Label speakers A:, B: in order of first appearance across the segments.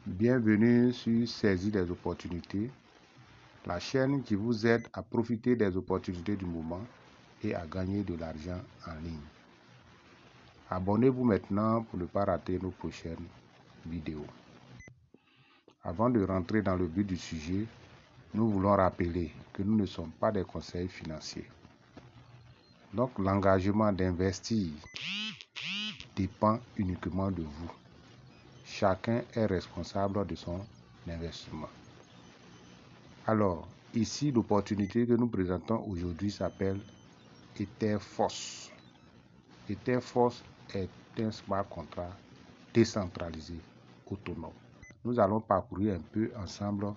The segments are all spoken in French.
A: Bienvenue sur Saisir des opportunités, la chaîne qui vous aide à profiter des opportunités du moment et à gagner de l'argent en ligne. Abonnez-vous maintenant pour ne pas rater nos prochaines vidéos. Avant de rentrer dans le but du sujet, nous voulons rappeler que nous ne sommes pas des conseils financiers. Donc l'engagement d'investir dépend uniquement de vous. Chacun est responsable de son investissement. Alors, ici, l'opportunité que nous présentons aujourd'hui s'appelle Etherforce. Etherforce est un smart contract décentralisé, autonome. Nous allons parcourir un peu ensemble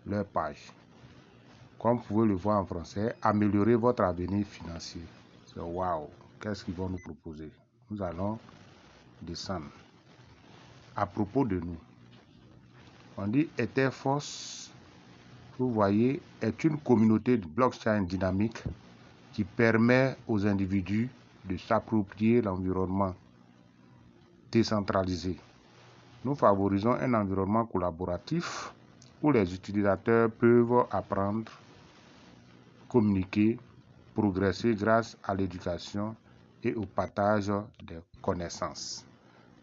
A: leur page. Comme vous pouvez le voir en français, améliorer votre avenir financier. C'est waouh! Qu'est-ce qu'ils vont nous proposer? Nous allons descendre. À propos de nous, on dit Etherforce, vous voyez, est une communauté de blockchain dynamique qui permet aux individus de s'approprier l'environnement décentralisé. Nous favorisons un environnement collaboratif où les utilisateurs peuvent apprendre, communiquer, progresser grâce à l'éducation et au partage des connaissances.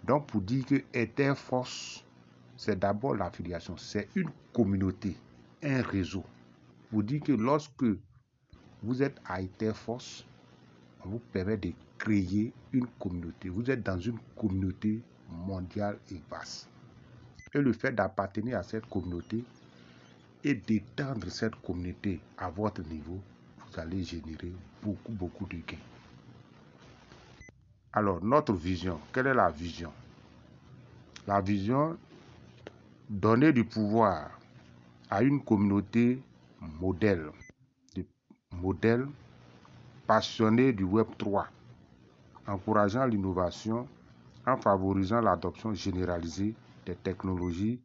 A: Donc pour dire que Etherforce, c'est d'abord l'affiliation, c'est une communauté, un réseau. Pour dire que lorsque vous êtes à Etherforce, on vous permet de créer une communauté. Vous êtes dans une communauté mondiale et vaste. Et le fait d'appartenir à cette communauté et d'étendre cette communauté à votre niveau, vous allez générer beaucoup de gains. Alors, notre vision, quelle est la vision? La vision, donner du pouvoir à une communauté modèle passionnée du Web 3, encourageant l'innovation en favorisant l'adoption généralisée des technologies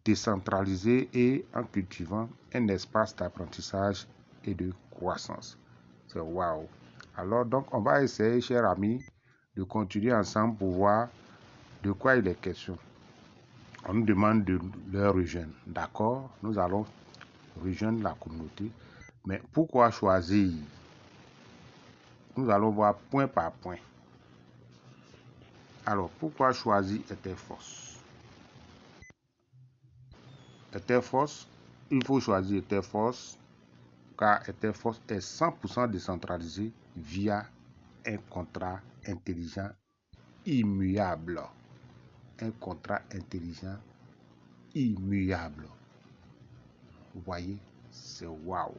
A: décentralisées et en cultivant un espace d'apprentissage et de croissance. C'est waouh! Alors donc on va essayer, chers amis, de continuer ensemble pour voir de quoi il est question. On nous demande de leur rejoindre. D'accord, nous allons rejoindre la communauté. Mais pourquoi choisir? Nous allons voir point par point. Alors, pourquoi choisir Etherforce? Etherforce, il faut choisir Etherforce car Etherforce est 100% décentralisé via un contrat intelligent immuable. Un contrat intelligent immuable. Vous voyez, c'est waouh.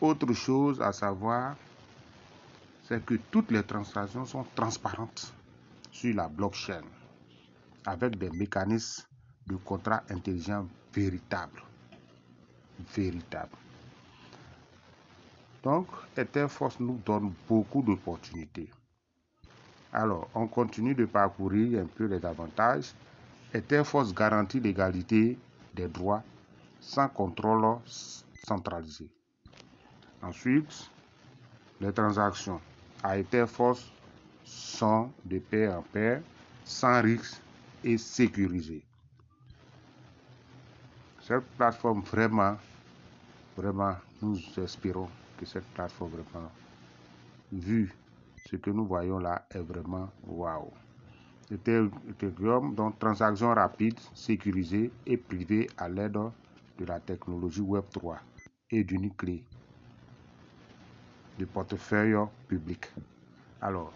A: Autre chose à savoir, c'est que toutes les transactions sont transparentes sur la blockchain avec des mécanismes de contrat intelligent véritables. Donc, Etherforce nous donne beaucoup d'opportunités. Alors, on continue de parcourir un peu les avantages. Etherforce garantit l'égalité des droits sans contrôle centralisé. Ensuite, les transactions à Etherforce sont de pair en pair, sans risque et sécurisées. Cette plateforme vraiment, nous espérons que cette plateforme vraiment, vu ce que nous voyons là, est vraiment waouh. Ethereum, donc transaction rapide, sécurisée et privée à l'aide de la technologie Web3 et d'une clé de portefeuille public. Alors,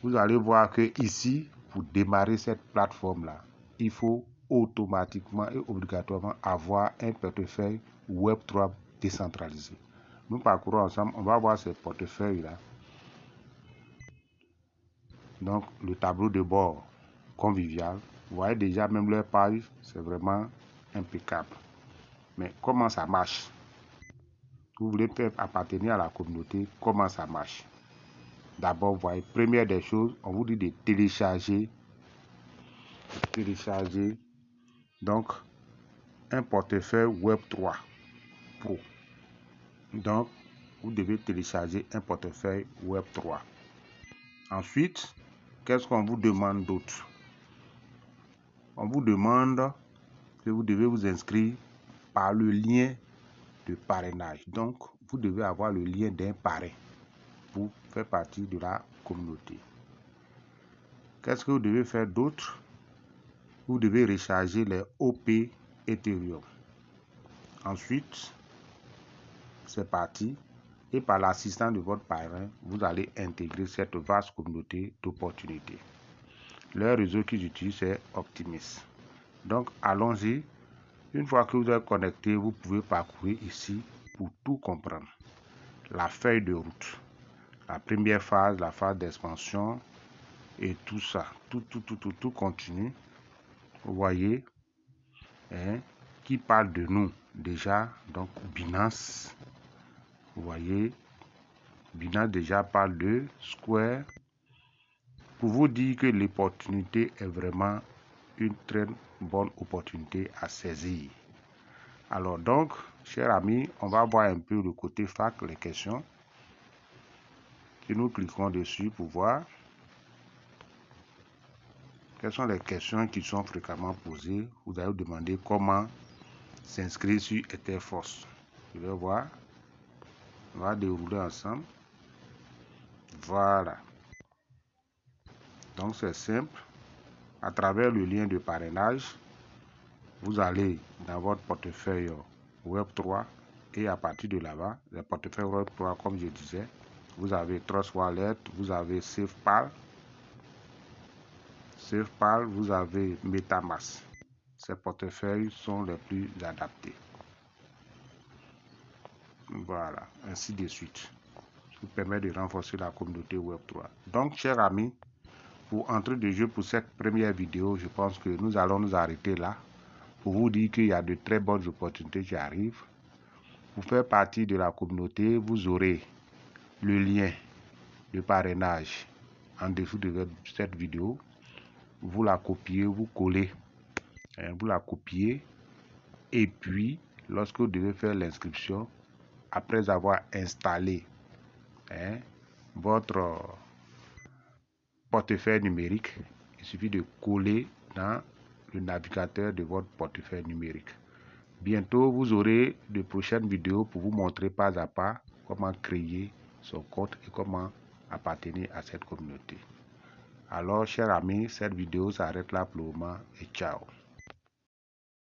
A: vous allez voir que ici, pour démarrer cette plateforme-là, il faut automatiquement et obligatoirement avoir un portefeuille Web3 décentralisé. Nous parcourons ensemble, on va voir ces portefeuilles-là. Donc, le tableau de bord convivial. Vous voyez déjà, même leur page, c'est vraiment impeccable. Mais comment ça marche? Vous voulez appartenir à la communauté, comment ça marche? D'abord, vous voyez, première des choses, on vous dit de télécharger donc un portefeuille Web3 Pro. Donc, vous devez télécharger un portefeuille Web3. Ensuite, qu'est-ce qu'on vous demande d'autre? on vous demande que vous devez vous inscrire par le lien de parrainage. Donc, vous devez avoir le lien d'un parrain pour faire partie de la communauté. Qu'est-ce que vous devez faire d'autre? Vous devez recharger les OP Ethereum. Ensuite, c'est parti. Et par l'assistance de votre parrain, vous allez intégrer cette vaste communauté d'opportunités. Le réseau qu'ils utilisent, c'est Optimism. Donc, allons-y. Une fois que vous êtes connecté, vous pouvez parcourir ici pour tout comprendre. La feuille de route, la première phase, la phase d'expansion et tout ça. Tout continue. Vous voyez, hein, qui parle de nous déjà. Donc, Binance. Vous voyez, Binance déjà parle de Square. Pour vous dire que l'opportunité est vraiment une très bonne opportunité à saisir. Alors donc, chers amis, on va voir un peu le côté fac, les questions. Et nous cliquons dessus pour voir quelles sont les questions qui sont fréquemment posées. Vous allez vous demander comment s'inscrire sur Etherforce. Je vais voir. On va dérouler ensemble. Voilà. Donc c'est simple. À travers le lien de parrainage, vous allez dans votre portefeuille Web3 et à partir de là-bas, le portefeuille Web3, comme je disais, vous avez Trust Wallet, vous avez SafePal, vous avez MetaMask. Ces portefeuilles sont les plus adaptés. Voilà, ainsi de suite. Ça vous permet de renforcer la communauté Web3. Donc, chers amis, pour entrer de jeu pour cette première vidéo, je pense que nous allons nous arrêter là pour vous dire qu'il y a de très bonnes opportunités qui arrivent. Pour faire partie de la communauté, vous aurez le lien de parrainage en dessous de cette vidéo. Vous la copiez, vous collez, vous la copiez et puis lorsque vous devez faire l'inscription, après avoir installé votre portefeuille numérique, il suffit de coller dans le navigateur de votre portefeuille numérique. Bientôt, vous aurez de prochaines vidéos pour vous montrer pas à pas comment créer son compte et comment appartenir à cette communauté. Alors, chers amis, cette vidéo s'arrête là pour le moment et ciao.